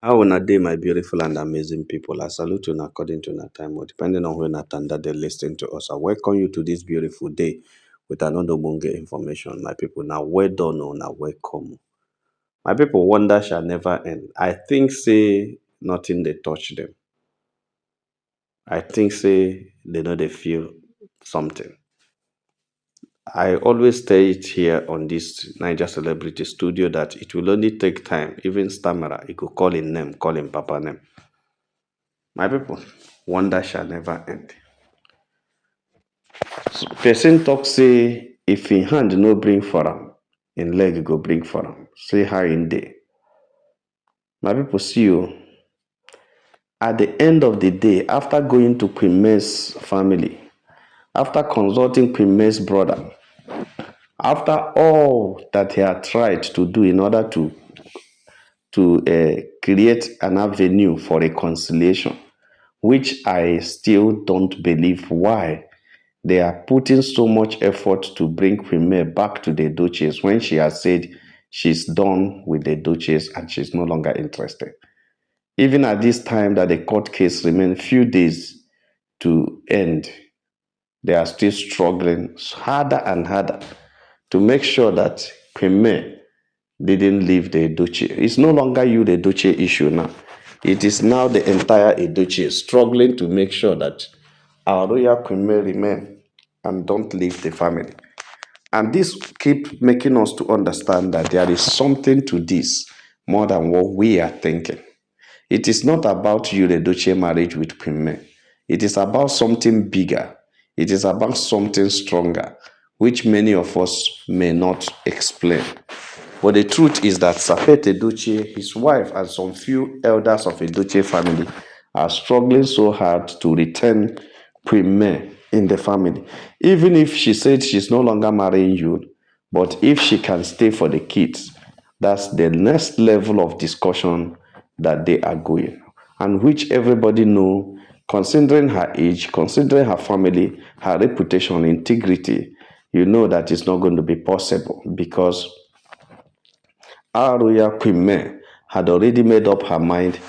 How una day, my beautiful and amazing people? I salute you according to your time, or depending on when that they listen to us. I welcome you to this beautiful day with another bunge information. My people, now well done, now welcome. My people, wonder shall never end. I think say nothing they touch them. I think say they know they feel something. I always say it here on this Niger Celebrity Studio that it will only take time. Even stammerer, he could call in name, call him papa name. My people, wonder shall never end. So, person talk say if in hand no bring for am, in leg go bring for am. Say how in day. My people see you. At the end of the day, after going to Prime's family, after consulting Prime's brother, after all that he had tried to do in order to create an avenue for reconciliation, which I still don't believe why they are putting so much effort to bring Premier back to the Duchess when she has said she's done with the Duchess and she's no longer interested. Even at this time that the court case remains few days to end, they are still struggling harder and harder to make sure that Premier didn't leave the Edochie. It's no longer you, the Edochie issue now. It is now the entire Edochie struggling to make sure that our royal queen may remain and don't leave the family. And this keep making us to understand that there is something to this more than what we are thinking. It is not about you, the Edochie marriage with Queen May. It is about something bigger. It is about something stronger, which many of us may not explain. But the truth is that Sapet Edochie, his wife, and some few elders of Edochie family are struggling so hard to return Premier in the family. Even if she said she's no longer marrying you, but if she can stay for the kids, that's the next level of discussion that they are going, and which everybody know, considering her age, considering her family, her reputation, integrity, you know that it's not going to be possible because our royal queen Mary had already made up her mind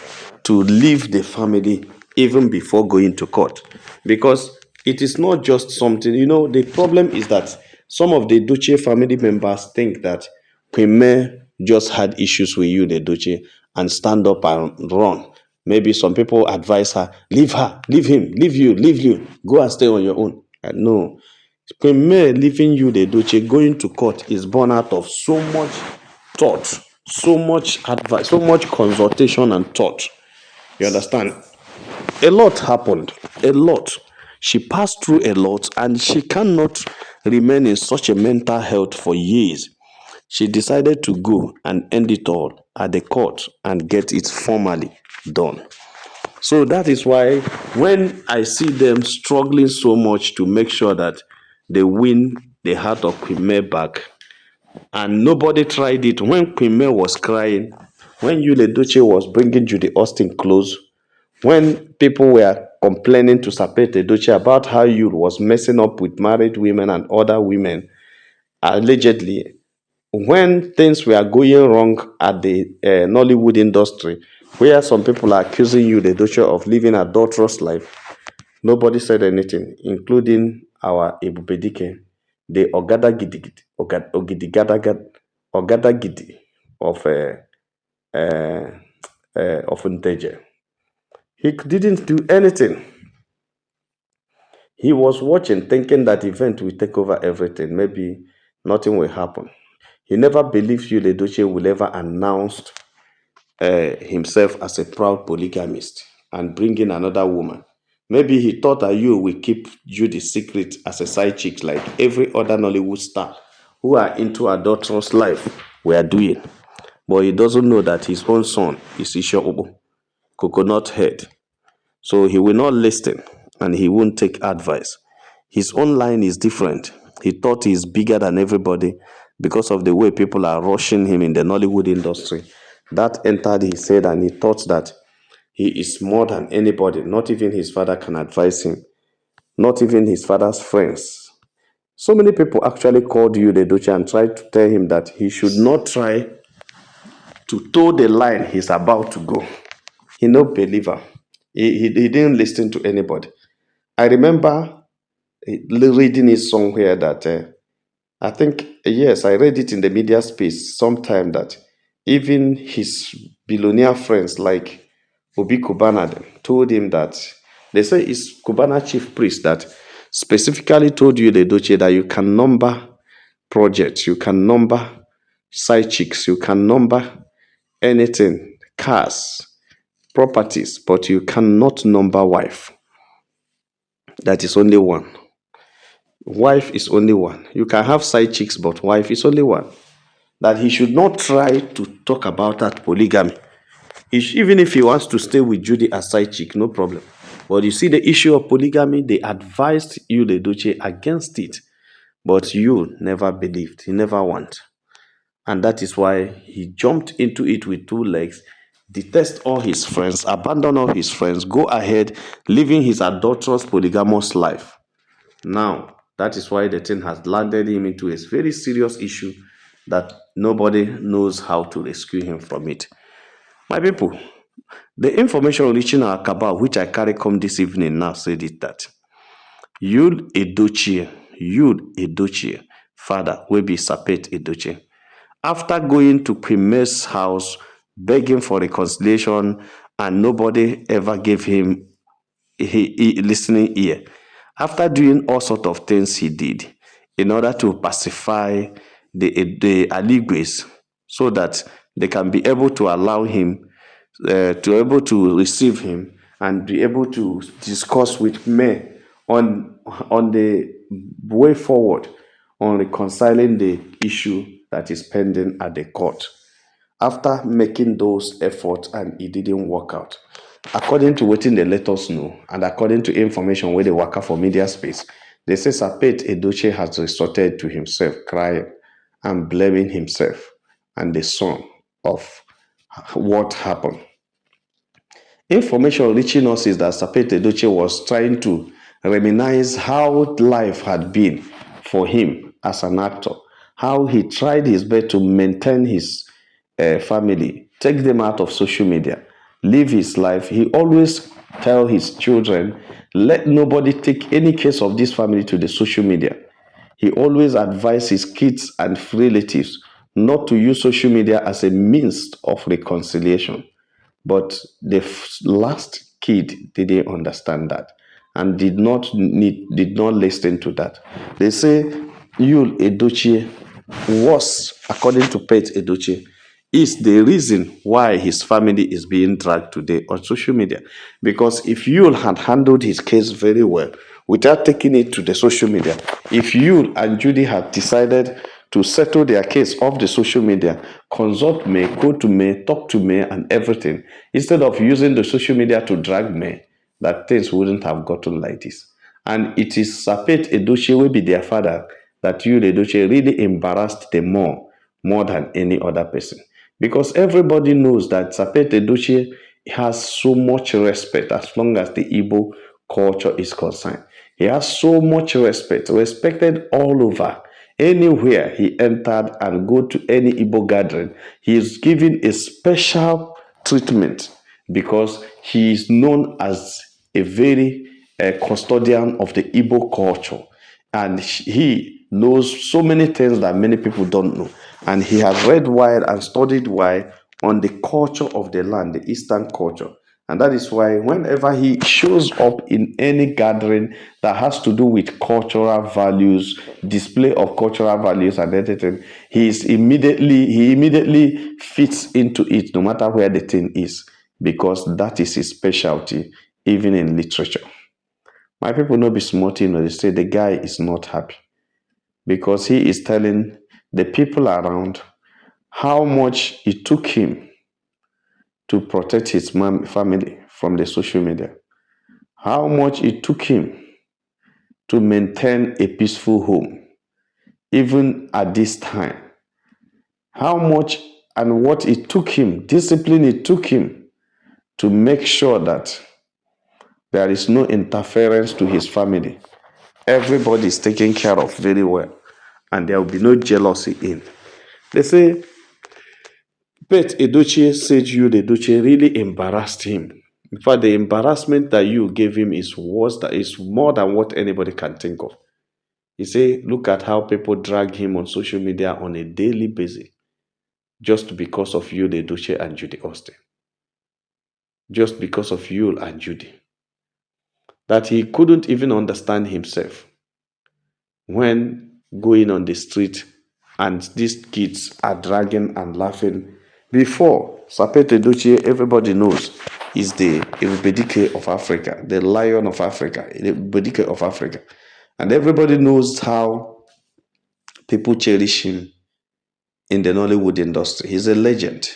to leave the family even before going to court. Because it is not just something, the problem is that some of the Duce family members think that Queen Mary just had issues with you, the Duce, and stand up and run. Maybe some people advise her, leave him, leave you, go and stay on your own. And no, Queen Mary leaving you, the Duce, going to court is born out of so much thought, so much advice, so much consultation and thought. You understand? A lot happened. A lot. She passed through a lot and she cannot remain in such a mental health for years. She decided to go and end it all at the court and get it formally done. So that is why when I see them struggling so much to make sure that they win the heart of Queen Mary back, and nobody tried it when Queen May was crying, when Yule Duce was bringing Judy Austin close, when people were complaining to Sapete Duce about how Yule was messing up with married women and other women, allegedly, when things were going wrong at the Nollywood industry, where some people are accusing Yule Duce of living a adulterous life, nobody said anything, including our Ebubedike, the Ogada Gidigidi, Ogidigadagad, Ogada Gidi uh, of Nteje. He didn't do anything. He was watching, thinking that event will take over everything. Maybe nothing will happen. He never believed Yule Edochie will ever announce himself as a proud polygamist and bring in another woman. Maybe he thought that you will keep you the secret as a side chick like every other Nollywood star who are into adulterous life were doing. But he doesn't know that his own son is Isha Obo, coconut head. So he will not listen and he won't take advice. His own line is different. He thought he's bigger than everybody because of the way people are rushing him in the Nollywood industry. That entered his head and he thought that he is more than anybody. Not even his father can advise him. Not even his father's friends. So many people actually called you the Duce and tried to tell him that he should not try to toe the line he's about to go. He no believer. He didn't listen to anybody. I remember reading it somewhere that I think, yes, I read it in the media space sometime that even his billionaire friends like Obi Kubana told him that they say it's Kubana chief priest that specifically told you, the Edochie, that you can number projects, you can number side chicks, you can number anything, cars, properties, but you cannot number wife. That is only one. Wife is only one. You can have side chicks, but wife is only one. That he should not try to talk about that polygamy. Even if he wants to stay with Judy as side chick, no problem. But you see, the issue of polygamy, they advised you, the Edochie, against it. But you never believed. You never want. And that is why he jumped into it with two legs, detest all his friends, abandon all his friends, go ahead, living his adulterous, polygamous life. Now, that is why the thing has landed him into a very serious issue that nobody knows how to rescue him from it. My people, the information reaching our cabal, which I carry come this evening now, said it that Yul Edochie, father, will be Sapet Edochie. After going to Premier's house, begging for reconciliation, and nobody ever gave him a listening ear. After doing all sort of things he did in order to pacify the Aligres so that they can be able to allow him to able to receive him and be able to discuss with me on the way forward on reconciling the issue that is pending at the court. After making those efforts and it didn't work out, according to what they let us know and according to information where they work out for media space, they say Sapet Edochie has resorted to himself crying and blaming himself and the son of what happened. Information reaching us is that Sapet Edochie was trying to reminisce how life had been for him as an actor, how he tried his best to maintain his family, take them out of social media, live his life. He always tell his children, let nobody take any case of this family to the social media. He always advised his kids and relatives not to use social media as a means of reconciliation. But the last kid didn't understand that and did not listen to that. They say Yul Edochie was, according to Pet Edochie, is the reason why his family is being dragged today on social media. Because if Yul had handled his case very well, without taking it to the social media, if Yul and Judy had decided to settle their case off the social media, consult me, go to me, talk to me, and everything, instead of using the social media to drag me, that things wouldn't have gotten like this. And it is Sapet Edochie will be their father that Yul Edochie really embarrassed them more than any other person. Because everybody knows that Sapet Edochie has so much respect as long as the Igbo culture is concerned. He has so much respect, respected all over. Anywhere he entered and go to any Igbo gathering, he is given a special treatment because he is known as a very custodian of the Igbo culture. And he knows so many things that many people don't know. And he has read wide and studied wide on the culture of the land, the Eastern culture. And that is why whenever he shows up in any gathering that has to do with cultural values, display of cultural values and everything, he immediately fits into it no matter where the thing is, because that is his specialty, even in literature. My people know be smart, they say the guy is not happy because he is telling the people around how much it took him to protect his family from the social media, how much it took him to maintain a peaceful home, even at this time, how much and what it took him, discipline it took him to make sure that there is no interference to his family. Everybody is taken care of very well, and there will be no jealousy in. They say But Edochie said you, the Edochie, really embarrassed him. In fact, the embarrassment that you gave him is worse, that is more than what anybody can think of. He said, look at how people drag him on social media on a daily basis just because of you, the Edochie and Judy Austin. Just because of you and Judy. That he couldn't even understand himself when going on the street and these kids are dragging and laughing. Before, Sapete Edochie, everybody knows, is the Edochie of Africa, the lion of Africa, the Edochie of Africa. And everybody knows how people cherish him in the Nollywood industry. He's a legend.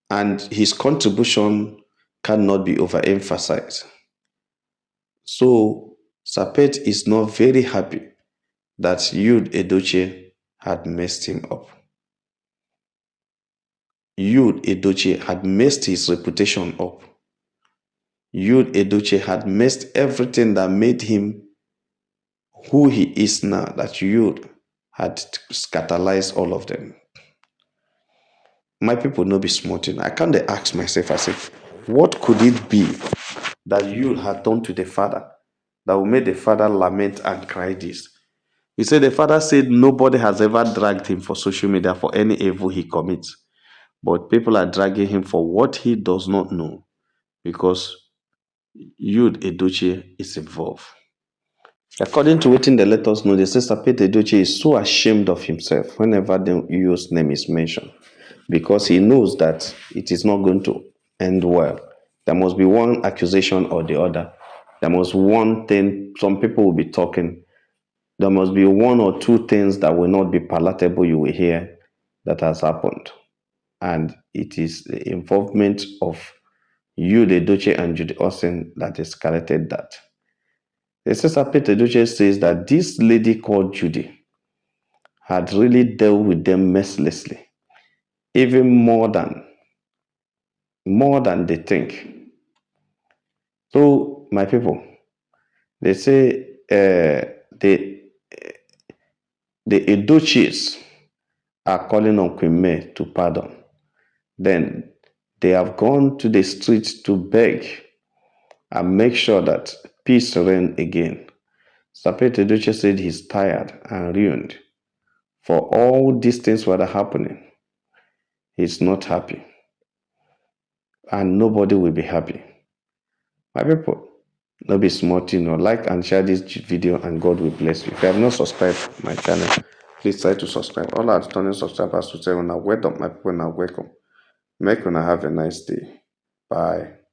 And his contribution cannot be overemphasized. So, Sapet is not very happy that Yud Edochie had messed him up. Yud Edochie had messed his reputation up. Yud Edochie had messed everything that made him who he is now, that Yud had scatterized all of them. My people no be smarting. I can't ask myself, I say, what could it be that Yud had done to the father that will make the father lament and cry this? He said the father said nobody has ever dragged him for social media for any evil he commits. But people are dragging him for what he does not know because Yud Edochie is involved. According to what they let us know, the sister Peter Edochie is so ashamed of himself whenever the Yu's name is mentioned because he knows that it is not going to end well. There must be one accusation or the other. There must be one thing, some people will be talking. There must be one or two things that will not be palatable you will hear that has happened. And it is the involvement of you, the Edochie, and Judy Austin that escalated that. The sister Peter Edochie says that this lady called Judy had really dealt with them mercilessly, even more than they think. So, my people, they say the Edochies are calling on Queen May to pardon. Then they have gone to the streets to beg and make sure that peace reign again. Sapete Edochie said he's tired and ruined for all these things that are happening. He's not happy. And nobody will be happy. My people, don't be smart, like and share this video and God will bless you. If you have not subscribed to my channel, please try to subscribe. All our returning subscribers to say, when I welcome my people, now welcome. Make una have a nice day. Bye.